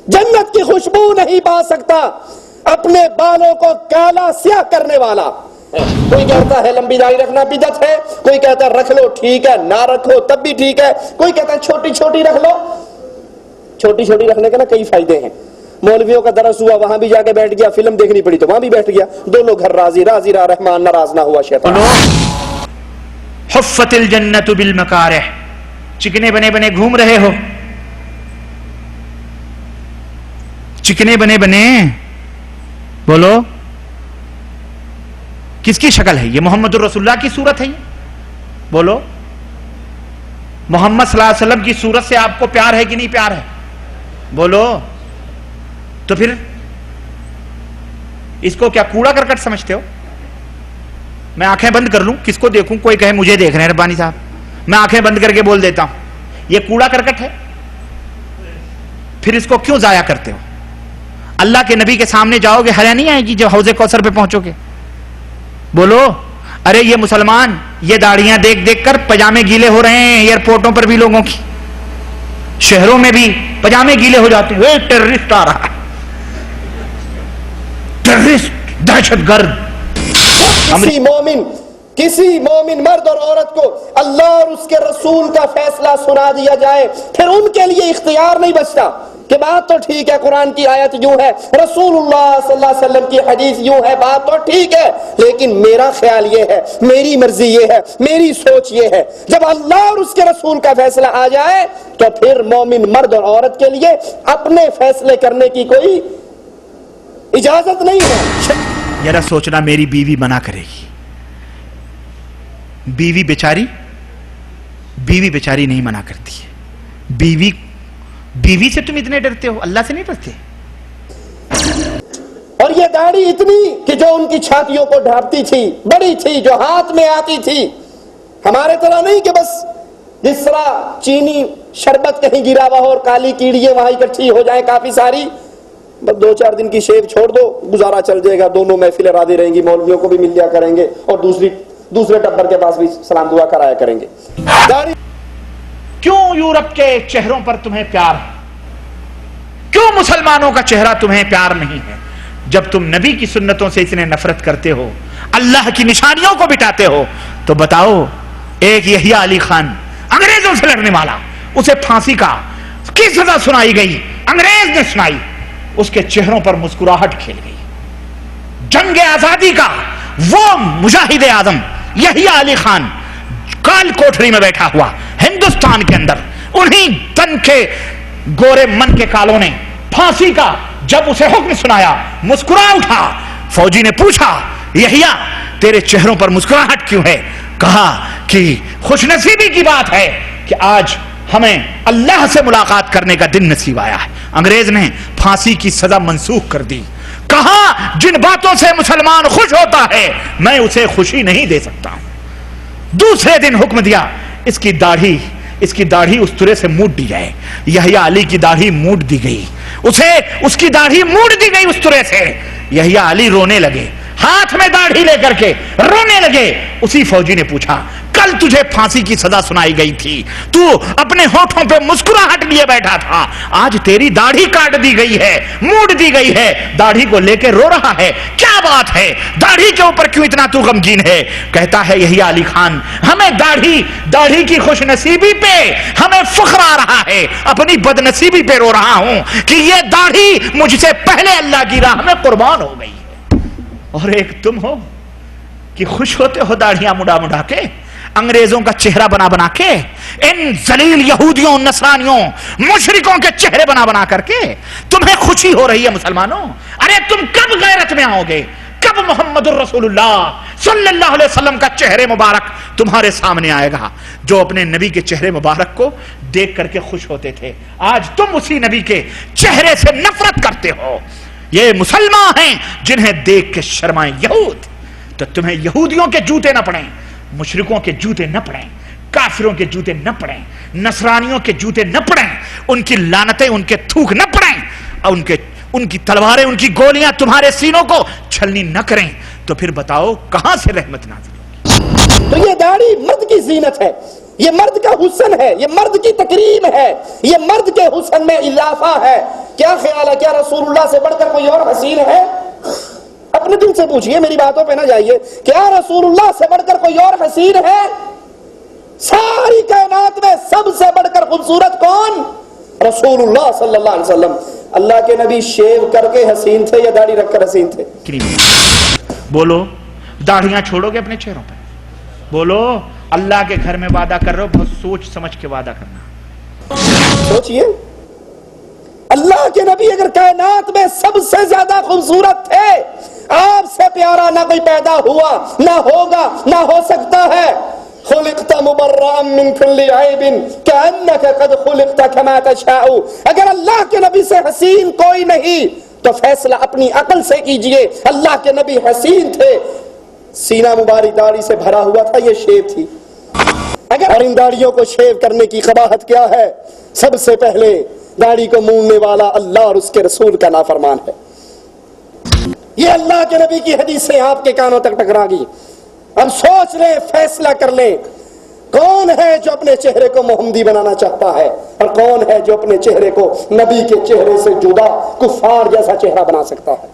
جنت کی خوشبو نہیں پا سکتا اپنے بالوں کو کالا سیاہ کرنے والا. کوئی کہتا ہے لمبی داڑھی رکھنا بدعت ہے, کوئی کہتا ہے رکھ لو ٹھیک ہے, نہ رکھو تب بھی ٹھیک ہے, کوئی کہتا ہے چھوٹی چھوٹی رکھ لو. چھوٹی چھوٹی رکھنے کے نا کئی فائدے ہیں. مولویوں کا درس ہوا, وہاں بھی جا کے بیٹھ گیا, فلم دیکھنی پڑی تو وہاں بھی بیٹھ گیا, دونوں گھر راضی راضی رہا رحمان, ناراض نہ ہوا شیطان. حفت الجنت بالمکارہ, چکنے بنے بنے گھوم رہے ہو, چکنے بنے بنے, بولو کس کی شکل ہے یہ؟ محمد الرسول اللہ کی صورت ہے یہ؟ بولو محمد صلی اللہ علیہ وسلم کی صورت سے آپ کو پیار ہے کہ نہیں پیار ہے؟ بولو. تو پھر اس کو کیا کوڑا کرکٹ سمجھتے ہو؟ میں آنکھیں بند کر لوں, کس کو دیکھوں؟ کوئی کہے مجھے دیکھ رہے ہیں ربانی صاحب, میں آنکھیں بند کر کے بول دیتا ہوں یہ کوڑا کرکٹ ہے. پھر اس کو کیوں ضائع کرتے ہو؟ اللہ کے نبی کے سامنے جاؤ گے, حیا نہیں آئے گی جب حوض کوثر پہ پہنچو گے؟ بولو. ارے یہ مسلمان یہ داڑیاں دیکھ دیکھ کر پجامے گیلے ہو رہے ہیں, ایئرپورٹوں پر بھی لوگوں کی, شہروں میں بھی پجامے گیلے ہو جاتے ہیں. ٹیررسٹ آ رہا ہے, ٹیررسٹ, دہشت گرد. کسی مومن مرد اور عورت کو اللہ اور اس کے رسول کا فیصلہ سنا دیا جائے, پھر ان کے لیے اختیار نہیں بچتا کہ بات تو ٹھیک ہے, قرآن کی آیت یوں ہے, رسول اللہ صلی اللہ علیہ وسلم کی حدیث یوں ہے, بات تو ٹھیک ہے, لیکن میرا خیال یہ ہے, میری مرضی یہ ہے, میری سوچ یہ ہے. جب اللہ اور اس کے رسول کا فیصلہ آ جائے تو پھر مومن مرد اور عورت کے لیے اپنے فیصلے کرنے کی کوئی اجازت نہیں ہے. ذرا سوچنا, میری بیوی منع کرے گی, بیوی بیچاری نہیں منع کرتی ہے. بیوی سے تم اتنے ڈرتے ہو, اللہ سے نہیں ڈرتے؟ اور یہ داڑھی اتنی کہ جو ان کی چھاتیوں کو ڈھانپتی تھی, بڑی تھی, جو ہاتھ میں آتی تھی. ہمارے طرح نہیں کہ بس جس طرح چینی شربت کہیں گرا ہوا ہو اور کالی کیڑیاں وہاں اکٹھی ہو جائیں کافی ساری, بس 2-4 دن کی شیو چھوڑ دو, گزارا چل جائے گا, دونوں محفلیں راضی رہیں گی, مولویوں کو بھی مل لیا کریں گے اور دوسرے ٹبر کے پاس بھی سلام دعا کرایا کریں گے. داڑھی کیوں یورپ کے چہروں پر تمہیں پیار ہے؟ کیوں مسلمانوں کا چہرہ تمہیں پیار نہیں ہے؟ جب تم نبی کی سنتوں سے اتنے نفرت کرتے ہو, اللہ کی نشانیوں کو بٹاتے ہو, تو بتاؤ, ایک یحییٰ علی خان انگریزوں سے لڑنے والا, اسے پھانسی کا کی سزا سنائی گئی, انگریز نے سنائی, اس کے چہروں پر مسکراہٹ کھیل گئی. جنگ آزادی کا وہ مجاہد اعظم یحییٰ علی خان کال کوٹھری میں بیٹھا ہوا ہندوستان کے اندر, انہی تن کے گورے من کے کالوں نے پھانسی کا جب اسے حکم سنایا مسکرا اٹھا. فوجی نے پوچھا, یحییٰ تیرے چہروں پر مسکراہٹ کیوں ہے؟ کہا کہ خوش نصیبی کی بات ہے کہ آج ہمیں اللہ سے ملاقات کرنے کا دن نصیب آیا ہے. انگریز نے پھانسی کی سزا منسوخ کر دی. کہا جن باتوں سے مسلمان خوش ہوتا ہے میں اسے خوشی نہیں دے سکتا ہوں. دوسرے دن حکم دیا, اس کی داڑھی استرے سے موڑ دی جائے. یحییٰ علی کی داڑھی موڑ دی گئی, اس کی داڑھی موڑ دی گئی استرے سے. یحییٰ علی رونے لگے, ہاتھ میں داڑھی لے کر کے رونے لگے. اسی فوجی نے پوچھا, کل تجھے پھانسی کی سزا سنائی گئی تھی, تو اپنے ہونٹوں پہ مسکراہٹ لیے بیٹھا تھا, آج تیری داڑھی کاٹ دی گئی ہے, موڑ دی گئی ہے, داڑھی کو لے کے رو رہا ہے, کیا بات ہے؟ داڑھی کے اوپر کیوں اتنا تو غمگین ہے؟ کہتا ہے یحییٰ علی خان, ہمیں داڑھی کی خوش نصیبی پہ ہمیں فخر آ رہا ہے, اپنی بد نصیبی پہ رو رہا ہوں کہ یہ داڑھی مجھ سے پہلے اللہ کی راہ میں قربان ہو گئی ہے. اور ایک تم ہو کہ خوش ہوتے ہو داڑھیاں مڑا کے, انگریزوں کا چہرہ بنا کے, ان ذلیل یہودیوں, نصرانیوں, مشرکوں کے چہرے بنا کر کے تمہیں خوشی ہو رہی ہے. مسلمانوں, ارے تم کب غیرت میں آؤ گے؟ کب محمد الرسول اللہ صلی اللہ علیہ وسلم کا چہرے مبارک تمہارے سامنے آئے گا جو اپنے نبی کے چہرے مبارک کو دیکھ کر کے خوش ہوتے تھے؟ آج تم اسی نبی کے چہرے سے نفرت کرتے ہو. یہ مسلمان ہیں جنہیں دیکھ کے شرمائیں یہود. تو تمہیں یہودیوں کے جوتے نہ پڑیں, مشرکوں کے جوتے نہ پڑیں, کافروں کے جوتے نہ پڑیں, نصرانیوں کے جوتے نہ پڑیں, ان کی لعنتیں, ان کے تھوک نہ پڑیں, اور ان کی تلواریں, ان کی گولیاں تمہارے سینوں کو چھلنی نہ کریں. تو پھر بتاؤ کہاں سے رحمت نازل ہوگی؟ تو یہ داڑھی مرد کی زینت ہے, یہ مرد کا حسن ہے, یہ مرد کی تکریم ہے, یہ مرد کے حسن میں اضافہ ہے. کیا خیال ہے, کیا رسول اللہ سے بڑھ کر کوئی اور حسین ہے؟ اپنے دل سے پوچھئے, میری باتوں پہ نہ جائیے. کیا رسول اللہ سے بڑھ کر کوئی اور حسین ہے؟ ساری کائنات میں سب سے بڑھ کر خوبصورت کون؟ رسول اللہ صلی اللہ علیہ وسلم. اللہ کے نبی شیو کر کے حسین تھے یا داڑھی رکھ کر حسین تھے؟ بولو, داڑھیاں چھوڑو گے اپنے چہروں پہ؟ بولو, اللہ کے گھر میں وعدہ کر رہے ہو, بہت سوچ سمجھ کے وعدہ کرنا. سوچئے, اللہ کے نبی اگر کائنات میں سب سے زیادہ خوبصورت تھے, آپ سے پیارا نہ کوئی پیدا ہوا, نہ ہوگا, نہ ہو سکتا ہے. خلقت مبرئا من كل عیب كأنك قد خلقت كما تشاء. اگر اللہ کے نبی سے حسین کوئی نہیں تو فیصلہ اپنی عقل سے کیجئے. اللہ کے نبی حسین تھے, سینہ مبارک داڑھی سے بھرا ہوا تھا, یہ شیو تھی. اگر اور ان داڑھیوں کو شیو کرنے کی قباحت کیا ہے؟ سب سے پہلے داڑھی کو موننے والا اللہ اور اس کے رسول کا نافرمان ہے. یہ اللہ کے نبی کی حدیثیں آپ کے کانوں تک ٹکرا گئی. اب سوچ لیں, فیصلہ کر لیں, کون ہے جو اپنے چہرے کو محمدی بنانا چاہتا ہے اور کون ہے جو اپنے چہرے کو نبی کے چہرے سے جدا کفار جیسا چہرہ بنا سکتا ہے.